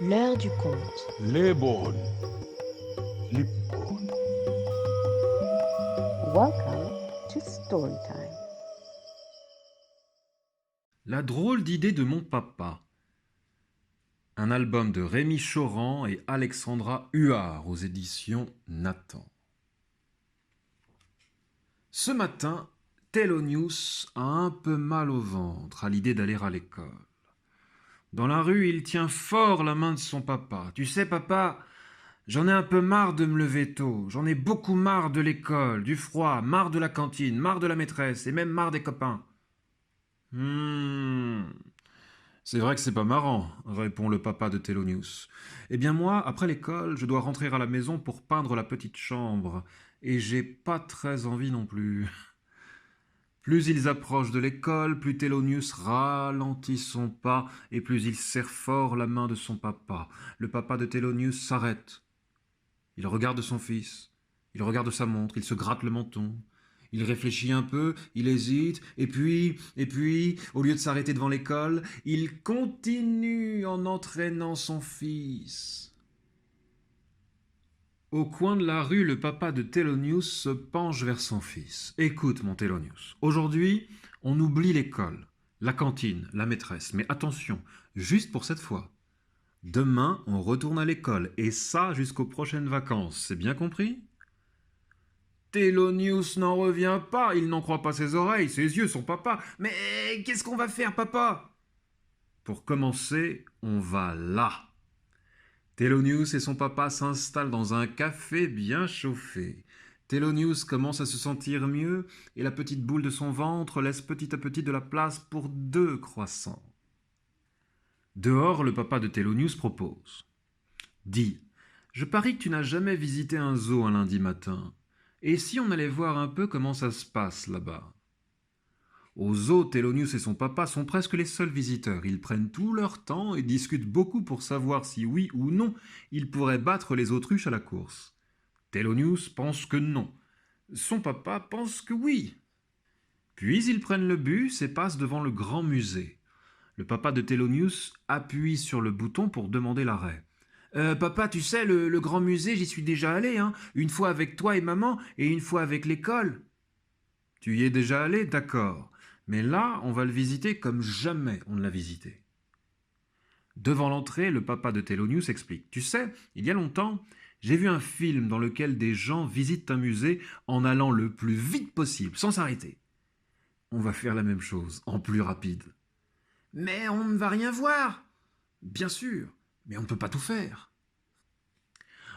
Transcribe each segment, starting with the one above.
L'heure du conte. Lebon, Lipon. Welcome to Storytime. La drôle d'idée de mon papa. Un album de Rémi Choran et Alexandra Huard aux éditions Nathan. Ce matin, Thelonious a un peu mal au ventre à l'idée d'aller à l'école. Dans la rue, il tient fort la main de son papa. « Tu sais, papa, j'en ai un peu marre de me lever tôt. J'en ai beaucoup marre de l'école, du froid, marre de la cantine, marre de la maîtresse et même marre des copains. » C'est vrai que c'est pas marrant, répond le papa de Thelonious. Eh bien moi, après l'école, je dois rentrer à la maison pour peindre la petite chambre, et j'ai pas très envie non plus. Plus ils approchent de l'école, plus Thelonious ralentit son pas, et plus il serre fort la main de son papa. Le papa de Thelonious s'arrête. Il regarde son fils, il regarde sa montre, il se gratte le menton. Il réfléchit un peu, il hésite, et puis, au lieu de s'arrêter devant l'école, il continue en entraînant son fils. Au coin de la rue, le papa de Thelonious se penche vers son fils. « Écoute, mon Thelonious, aujourd'hui, on oublie l'école, la cantine, la maîtresse, mais attention, juste pour cette fois. Demain, on retourne à l'école, et ça jusqu'aux prochaines vacances, c'est bien compris ?» Thelonious n'en revient pas, il n'en croit pas ses oreilles, ses yeux, son papa. « Mais qu'est-ce qu'on va faire, papa ?» Pour commencer, on va là. Thelonious et son papa s'installent dans un café bien chauffé. Thelonious commence à se sentir mieux et la petite boule de son ventre laisse petit à petit de la place pour 2 croissants. Dehors, le papa de Thelonious propose. « Dis, je parie que tu n'as jamais visité un zoo un lundi matin. Et si on allait voir un peu comment ça se passe là-bas ?» Au zoo, Thelonious et son papa sont presque les seuls visiteurs. Ils prennent tout leur temps et discutent beaucoup pour savoir si oui ou non ils pourraient battre les autruches à la course. Thelonious pense que non. Son papa pense que oui. Puis ils prennent le bus et passent devant le grand musée. Le papa de Thelonious appuie sur le bouton pour demander l'arrêt. Papa, tu sais, le grand musée, j'y suis déjà allé, hein. Une fois avec toi et maman, et une fois avec l'école. Tu y es déjà allé, d'accord. Mais là, on va le visiter comme jamais on ne l'a visité. Devant l'entrée, le papa de Thelonious explique. Tu sais, il y a longtemps, j'ai vu un film dans lequel des gens visitent un musée en allant le plus vite possible, sans s'arrêter. On va faire la même chose, en plus rapide. Mais on ne va rien voir. Bien sûr, mais on ne peut pas tout faire.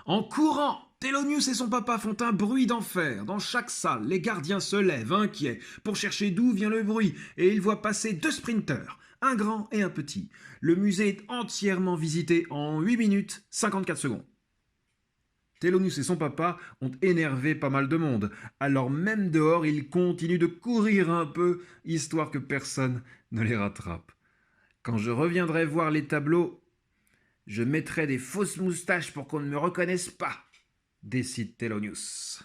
En courant, Thelonious et son papa font un bruit d'enfer. Dans chaque salle, les gardiens se lèvent, inquiets, pour chercher d'où vient le bruit, et ils voient passer 2 sprinteurs, un grand et un petit. Le musée est entièrement visité en 8 minutes 54 secondes. Thelonious et son papa ont énervé pas mal de monde. Alors même dehors, ils continuent de courir un peu, histoire que personne ne les rattrape. Quand je reviendrai voir les tableaux, je mettrai des fausses moustaches pour qu'on ne me reconnaisse pas, décide Thelonious.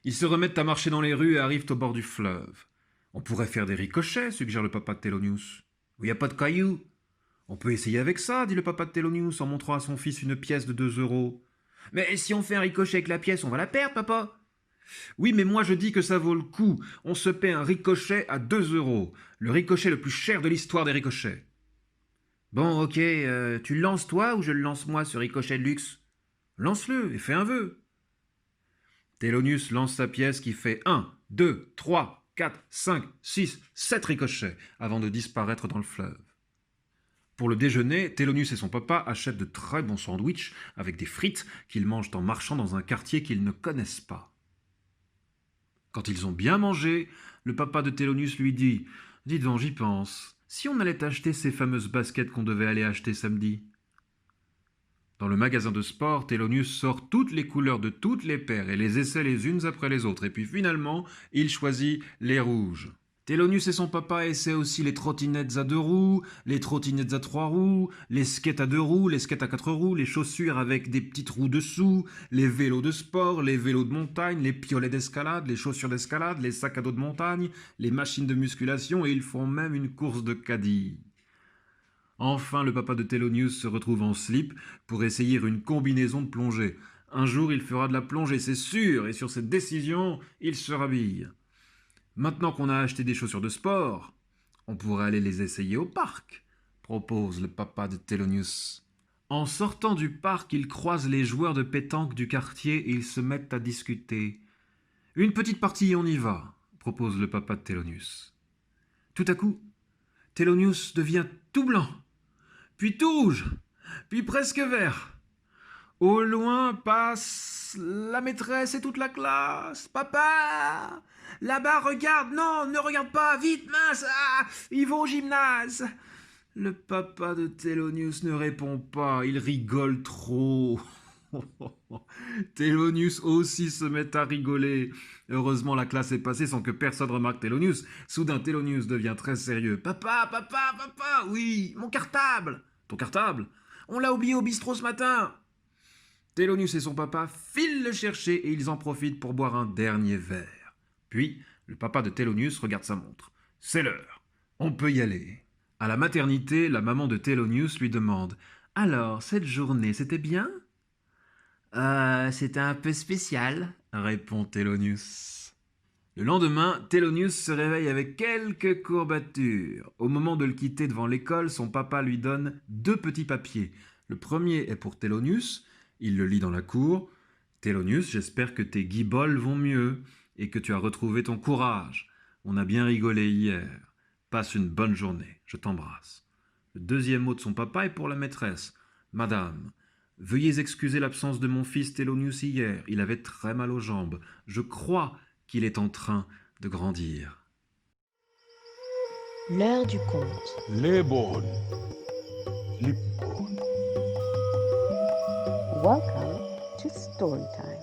Ils se remettent à marcher dans les rues et arrivent au bord du fleuve. On pourrait faire des ricochets, suggère le papa de Thelonious. Il n'y a pas de cailloux. On peut essayer avec ça, dit le papa de Thelonious en montrant à son fils une pièce de 2 euros. Mais si on fait un ricochet avec la pièce, on va la perdre, papa. Oui, mais moi je dis que ça vaut le coup. On se paie un ricochet à 2 euros. Le ricochet le plus cher de l'histoire des ricochets. Bon, ok, tu le lances toi ou je le lance moi, ce ricochet de luxe? Lance-le et fais un vœu. Thelonious lance sa pièce qui fait 1, 2, 3, 4, 5, 6, 7 ricochets avant de disparaître dans le fleuve. Pour le déjeuner, Thelonious et son papa achètent de très bons sandwichs avec des frites qu'ils mangent en marchant dans un quartier qu'ils ne connaissent pas. Quand ils ont bien mangé, le papa de Thelonious lui dit « Dis donc, j'y pense. Si on allait acheter ces fameuses baskets qu'on devait aller acheter samedi ?» Dans le magasin de sport, Thelonious sort toutes les couleurs de toutes les paires et les essaie les unes après les autres. Et puis finalement, il choisit les rouges. Thelonious et son papa essaient aussi les trottinettes à 2 roues, les trottinettes à 3 roues, les skates à 2 roues, les skates à 4 roues, les chaussures avec des petites roues dessous, les vélos de sport, les vélos de montagne, les piolets d'escalade, les chaussures d'escalade, les sacs à dos de montagne, les machines de musculation et ils font même une course de caddie. Enfin, le papa de Thelonious se retrouve en slip pour essayer une combinaison de plongée. Un jour, il fera de la plongée, c'est sûr, et sur cette décision, il se rhabille. Maintenant qu'on a acheté des chaussures de sport, on pourrait aller les essayer au parc, propose le papa de Thelonious. En sortant du parc, ils croisent les joueurs de pétanque du quartier et ils se mettent à discuter. Une petite partie et on y va, propose le papa de Thelonious. Tout à coup, Thelonious devient tout blanc, puis tout rouge, puis presque vert. Au loin passe la maîtresse et toute la classe. Papa, là-bas, regarde, non, ne regarde pas, vite, mince, ils vont au gymnase. Le papa de Thelonious ne répond pas, il rigole trop. Thelonious aussi se met à rigoler. Heureusement, la classe est passée sans que personne remarque Thelonious. Soudain, Thelonious devient très sérieux. Papa, papa, papa, oui, mon cartable. Ton cartable? On l'a oublié au bistrot ce matin. Thelonious et son papa filent le chercher et ils en profitent pour boire un dernier verre. Puis, le papa de Thelonious regarde sa montre. C'est l'heure. On peut y aller. À la maternité, la maman de Thelonious lui demande « Alors, cette journée, c'était bien ?»« C'était un peu spécial, » répond Thelonious. Le lendemain, Thelonious se réveille avec quelques courbatures. Au moment de le quitter devant l'école, son papa lui donne 2 petits papiers. Le premier est pour Thelonious. Il le lit dans la cour. « Thelonious, j'espère que tes guiboles vont mieux et que tu as retrouvé ton courage. On a bien rigolé hier. Passe une bonne journée, je t'embrasse. » Le deuxième mot de son papa est pour la maîtresse. « Madame, veuillez excuser l'absence de mon fils Thelonious hier. Il avait très mal aux jambes. Je crois qu'il est en train de grandir. » L'heure du conte. Lebon. Lippon. Welcome to Storytime.